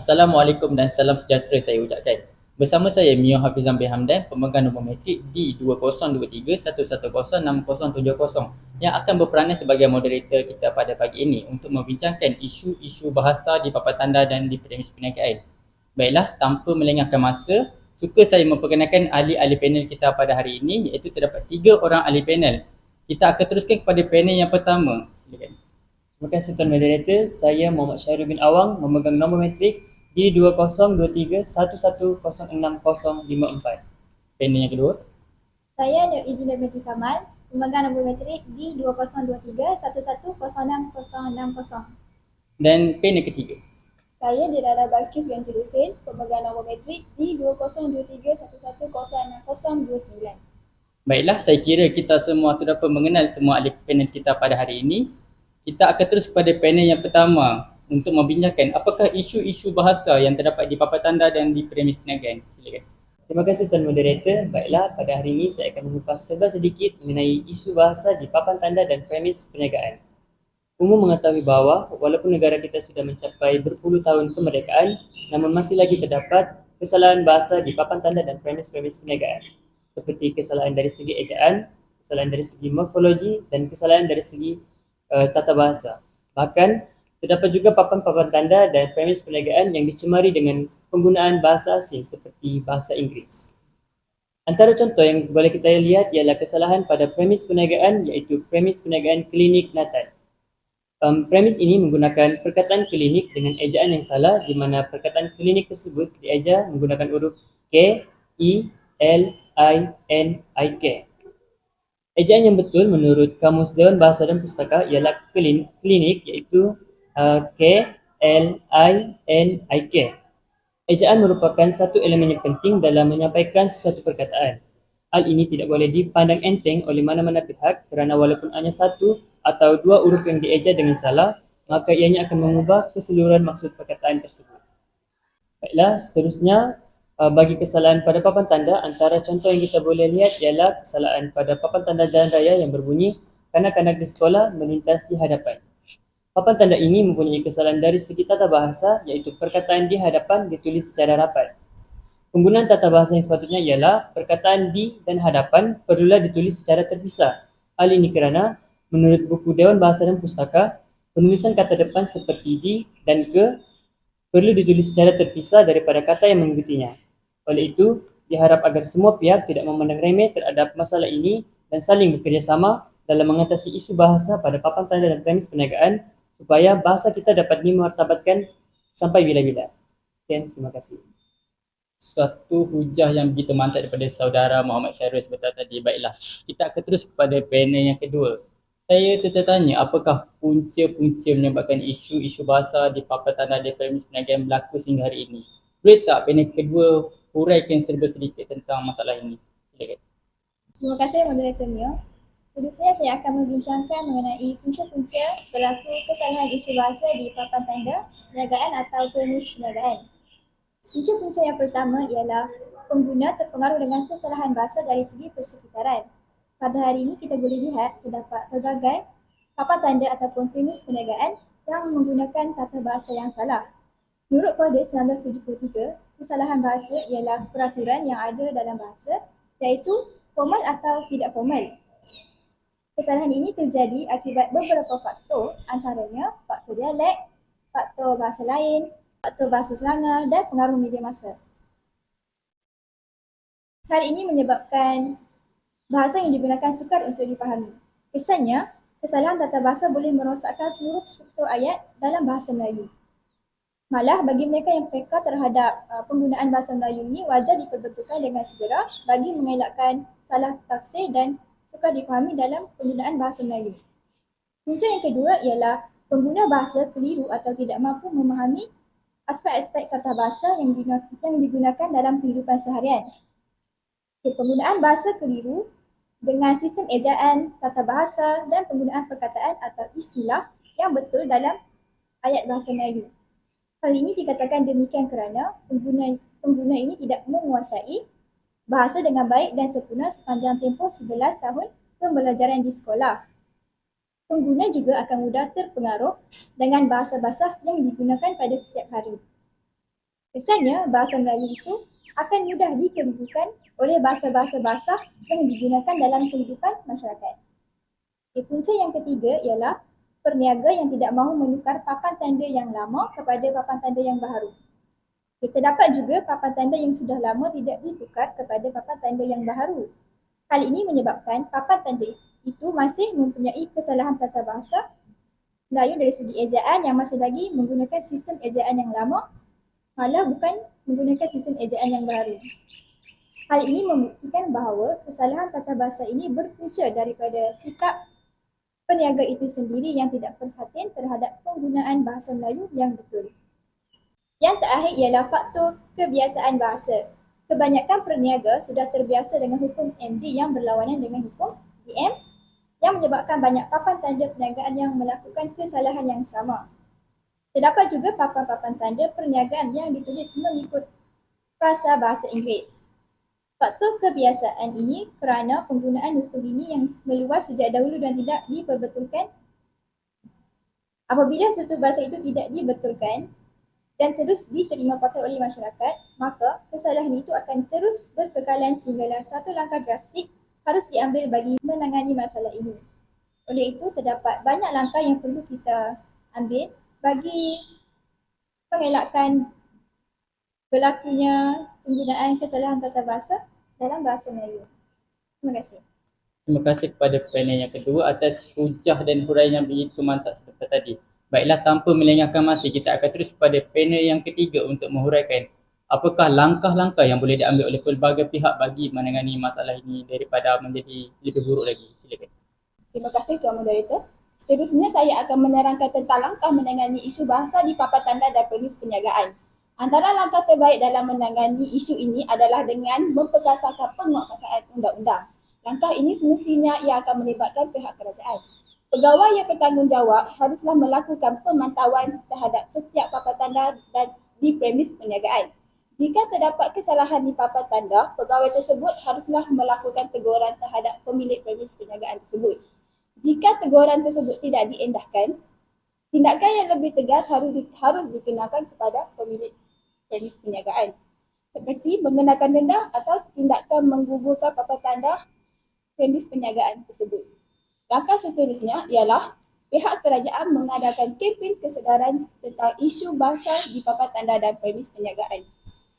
Assalamualaikum dan salam sejahtera saya ucapkan. Bersama saya Mio Hafizan bin Hamdan, pemegang nombor metrik D2023-1106070 yang akan berperanan sebagai moderator kita pada pagi ini untuk membincangkan isu-isu bahasa di papan tanda dan di premis perniagaan. Baiklah, tanpa melengahkan masa, suka saya memperkenalkan ahli-ahli panel kita pada hari ini, iaitu terdapat 3 orang ahli panel. Kita akan teruskan kepada panel yang pertama. Silakan. Terima kasih Tuan Moderator. Saya Muhammad Syahrul bin Awang memegang nombor metrik D2023-1106054. Panel yang kedua. Saya Nur Idina binti Kamal, pemegang nombor metrik D2023-1106060. Dan panel ketiga. Saya Dirana Balkis binti Husin, pemegang nombor metrik D2023-1106029. Baiklah, saya kira kita semua sudah pun mengenal semua ahli panel kita pada hari ini. Kita akan terus kepada panel yang pertama untuk membincangkan apakah isu-isu bahasa yang terdapat di papan tanda dan di premis perniagaan. Silakan. Terima kasih Tuan Moderator. Baiklah, pada hari ini saya akan mengupas serba sedikit mengenai isu bahasa di papan tanda dan premis perniagaan. Umum mengetahui bahawa walaupun negara kita sudah mencapai berpuluh tahun kemerdekaan, namun masih lagi terdapat kesalahan bahasa di papan tanda dan premis-premis perniagaan, seperti kesalahan dari segi ejaan, kesalahan dari segi morfologi, dan kesalahan dari segi tata bahasa. Bahkan, terdapat juga papan-papan tanda dan premis perniagaan yang dicemari dengan penggunaan bahasa asing seperti bahasa Inggeris. Antara contoh yang boleh kita lihat ialah kesalahan pada premis perniagaan, iaitu premis perniagaan klinik natal. Premis ini menggunakan perkataan klinik dengan ejaan yang salah, di mana perkataan klinik tersebut dieja menggunakan huruf K, I, L, I, N, I, K. Ejaan yang betul menurut Kamus Dewan Bahasa dan Pustaka ialah klinik, iaitu K, L, I, N, I, K. Ejaan merupakan satu elemen yang penting dalam menyampaikan sesuatu perkataan. Hal ini tidak boleh dipandang enteng oleh mana-mana pihak kerana walaupun hanya satu atau dua huruf yang dieja dengan salah, maka ianya akan mengubah keseluruhan maksud perkataan tersebut. Baiklah, seterusnya bagi kesalahan pada papan tanda, antara contoh yang kita boleh lihat ialah kesalahan pada papan tanda jalan raya yang berbunyi kanak-kanak di sekolah melintas di hadapan. Papan tanda ini mempunyai kesalahan dari segi tata bahasa, iaitu perkataan di hadapan ditulis secara rapat. Penggunaan tata bahasa yang sepatutnya ialah perkataan di dan hadapan perlulah ditulis secara terpisah. Hal ini kerana menurut buku Dewan Bahasa dan Pustaka, penulisan kata depan seperti di dan ke perlu ditulis secara terpisah daripada kata yang mengikutinya. Oleh itu, diharap agar semua pihak tidak memandang remeh terhadap masalah ini dan saling bekerjasama dalam mengatasi isu bahasa pada papan tanda dan premis perniagaan supaya bahasa kita dapat dimartabatkan sampai bila-bila. Sekian, terima kasih. Satu hujah yang begitu mantap daripada saudara Muhammad Syahrul sebentar tadi. Baiklah, kita akan terus kepada panel yang kedua. Saya tertanya apakah punca-punca menyebabkan isu-isu bahasa di papan tanda dan premis perniagaan berlaku sehingga hari ini. Boleh tak panel kedua huraikan serba sedikit tentang masalah ini? Silakan. Terima kasih Moderator Mio. Seterusnya saya akan membincangkan mengenai punca-punca berlaku kesalahan isu bahasa di papan tanda perniagaan atau premis perniagaan. Punca-punca yang pertama ialah pengguna terpengaruh dengan kesalahan bahasa dari segi persekitaran. Pada hari ini kita boleh lihat terdapat pelbagai papan tanda ataupun premis perniagaan yang menggunakan tata bahasa yang salah. Menurut Pada 1973, kesalahan bahasa ialah peraturan yang ada dalam bahasa, iaitu formal atau tidak formal. Kesalahan ini terjadi akibat beberapa faktor, antaranya faktor dialek, faktor bahasa lain, faktor bahasa Selangor dan pengaruh media massa. Hal ini menyebabkan bahasa yang digunakan sukar untuk dipahami. Kesannya, kesalahan tata bahasa boleh merosakkan seluruh struktur ayat dalam bahasa Melayu. Malah bagi mereka yang peka terhadap penggunaan bahasa Melayu ini wajar diperbetulkan dengan segera bagi mengelakkan salah tafsir dan sukar dipahami dalam penggunaan bahasa Melayu. Punca yang kedua ialah pengguna bahasa keliru atau tidak mampu memahami aspek-aspek tata bahasa yang digunakan dalam kehidupan seharian. Penggunaan bahasa keliru dengan sistem ejaan, tata bahasa dan penggunaan perkataan atau istilah yang betul dalam ayat bahasa Melayu. Hal ini dikatakan demikian kerana pengguna ini tidak menguasai bahasa dengan baik dan sempurna sepanjang tempoh 11 tahun pembelajaran di sekolah. Pengguna juga akan mudah terpengaruh dengan bahasa basah yang digunakan pada setiap hari. Kesannya, bahasa Melayu itu akan mudah dikelirukan oleh bahasa-bahasa basah yang digunakan dalam kehidupan masyarakat. Punca yang ketiga ialah perniaga yang tidak mahu menukar papan tanda yang lama kepada papan tanda yang baru. Terdapat juga papan tanda yang sudah lama tidak ditukar kepada papan tanda yang baru. Hal ini menyebabkan papan tanda itu masih mempunyai kesalahan tata bahasa Melayu dari segi ejaan yang masih lagi menggunakan sistem ejaan yang lama, malah bukan menggunakan sistem ejaan yang baru. Hal ini membuktikan bahawa kesalahan tata bahasa ini berpunca daripada sikap peniaga itu sendiri yang tidak perhatian terhadap penggunaan bahasa Melayu yang betul. Yang terakhir ialah faktor kebiasaan bahasa. Kebanyakan perniaga sudah terbiasa dengan hukum MD yang berlawanan dengan hukum DM yang menyebabkan banyak papan tanda perniagaan yang melakukan kesalahan yang sama. Terdapat juga papan-papan tanda perniagaan yang ditulis mengikut frasa bahasa Inggeris. Faktor kebiasaan ini kerana penggunaan hukum ini yang meluas sejak dahulu dan tidak diperbetulkan. Apabila satu bahasa itu tidak dibetulkan dan terus diterima pakai oleh masyarakat, maka kesalahan itu akan terus berkekalan sehinggalah satu langkah drastik harus diambil bagi menangani masalah ini. Oleh itu, terdapat banyak langkah yang perlu kita ambil bagi mengelakkan berlakunya penggunaan kesalahan tata bahasa dalam bahasa Melayu. Terima kasih. Terima kasih kepada panel yang kedua atas hujah dan huraian yang begitu mantap seperti tadi. Baiklah, tanpa melengahkan masa, kita akan terus kepada panel yang ketiga untuk menghuraikan apakah langkah-langkah yang boleh diambil oleh pelbagai pihak bagi menangani masalah ini daripada menjadi lebih buruk lagi. Silakan. Terima kasih Tuan Moderator. Seterusnya saya akan menerangkan tentang langkah menangani isu bahasa di papan tanda dan permis perniagaan. Antara langkah terbaik dalam menangani isu ini adalah dengan memperkasarkan penguatkuasaan undang-undang. Langkah ini semestinya ia akan melibatkan pihak kerajaan. Pegawai yang bertanggungjawab haruslah melakukan pemantauan terhadap setiap papan tanda dan di premis perniagaan. Jika terdapat kesalahan di papan tanda, pegawai tersebut haruslah melakukan teguran terhadap pemilik premis perniagaan tersebut. Jika teguran tersebut tidak diendahkan, tindakan yang lebih tegas harus dikenakan kepada pemilik premis perniagaan, seperti mengenakan denda atau tindakan menggugurkan papan tanda premis perniagaan tersebut. Langkah seterusnya ialah pihak kerajaan mengadakan kempen kesedaran tentang isu bahasa di papan tanda dan premis perniagaan.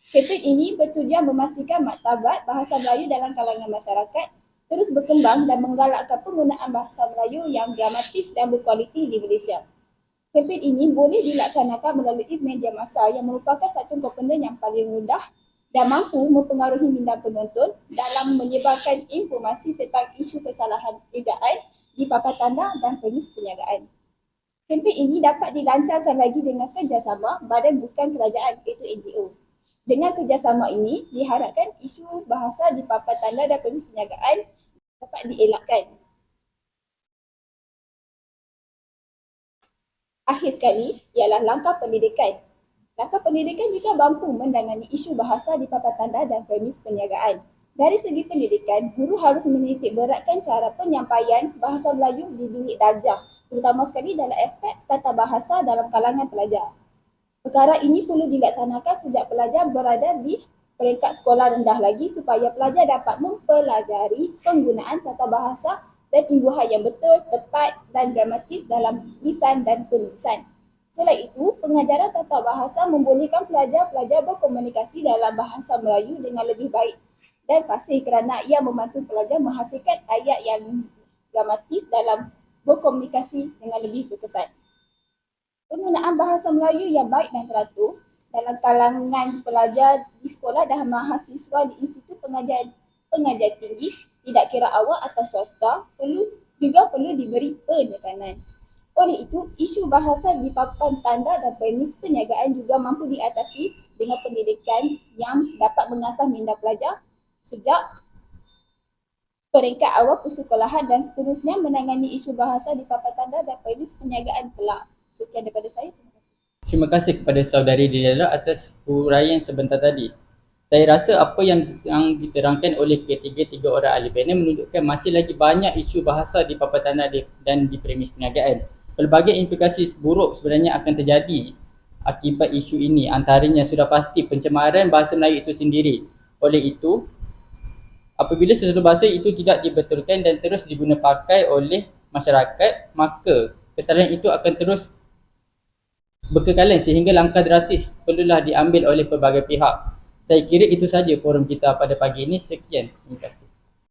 Kempen ini bertujuan memastikan martabat bahasa Melayu dalam kalangan masyarakat terus berkembang dan menggalakkan penggunaan bahasa Melayu yang dramatis dan berkualiti di Malaysia. Kempen ini boleh dilaksanakan melalui media massa yang merupakan satu komponen yang paling mudah dan mampu mempengaruhi minat penonton dalam menyebarkan informasi tentang isu kesalahan ejaan di papan tanda dan premis perniagaan. Kempen ini dapat dilancarkan lagi dengan kerjasama badan bukan kerajaan iaitu NGO. Dengan kerjasama ini, diharapkan isu bahasa di papan tanda dan premis perniagaan dapat dielakkan. Akhir sekali ialah langkah pendidikan. Langkah pendidikan juga mampu menangani isu bahasa di papan tanda dan premis perniagaan. Dari segi pendidikan, guru harus menitik beratkan cara penyampaian bahasa Melayu di bilik darjah, terutama sekali dalam aspek tata bahasa dalam kalangan pelajar. Perkara ini perlu dilaksanakan sejak pelajar berada di peringkat sekolah rendah lagi supaya pelajar dapat mempelajari penggunaan tata bahasa dan imbuhan yang betul, tepat dan dramatis dalam lisan dan penulisan. Selain itu, pengajaran tata bahasa membolehkan pelajar-pelajar berkomunikasi dalam bahasa Melayu dengan lebih baik dan fasih kerana ia membantu pelajar menghasilkan ayat yang dramatis dalam berkomunikasi dengan lebih berkesan. Penggunaan bahasa Melayu yang baik dan teratur dalam kalangan pelajar di sekolah dan mahasiswa di Institut Pengajian Tinggi, tidak kira awam atau swasta, perlu diberi penekanan. Oleh itu, isu bahasa di papan tanda dan premis perniagaan juga mampu diatasi dengan pendidikan yang dapat mengasah minda pelajar sejak peringkat awal persekolahan dan seterusnya menangani isu bahasa di papan tanda dan premis perniagaan kelak. Sekian daripada saya. Terima kasih. Terima kasih kepada saudari Delilah atas huraian sebentar tadi. Saya rasa apa yang diterangkan oleh ketiga orang ahli panel menunjukkan masih lagi banyak isu bahasa di papan tanda dan di premis perniagaan. Pelbagai implikasi buruk sebenarnya akan terjadi akibat isu ini. Antaranya sudah pasti pencemaran bahasa Melayu itu sendiri. Oleh itu, apabila sesuatu bahasa itu tidak dibetulkan dan terus diguna pakai oleh masyarakat, maka kesalahan itu akan terus berkekalan sehingga langkah drastis perlulah diambil oleh pelbagai pihak. Saya kira itu saja forum kita pada pagi ini. Sekian. Terima kasih.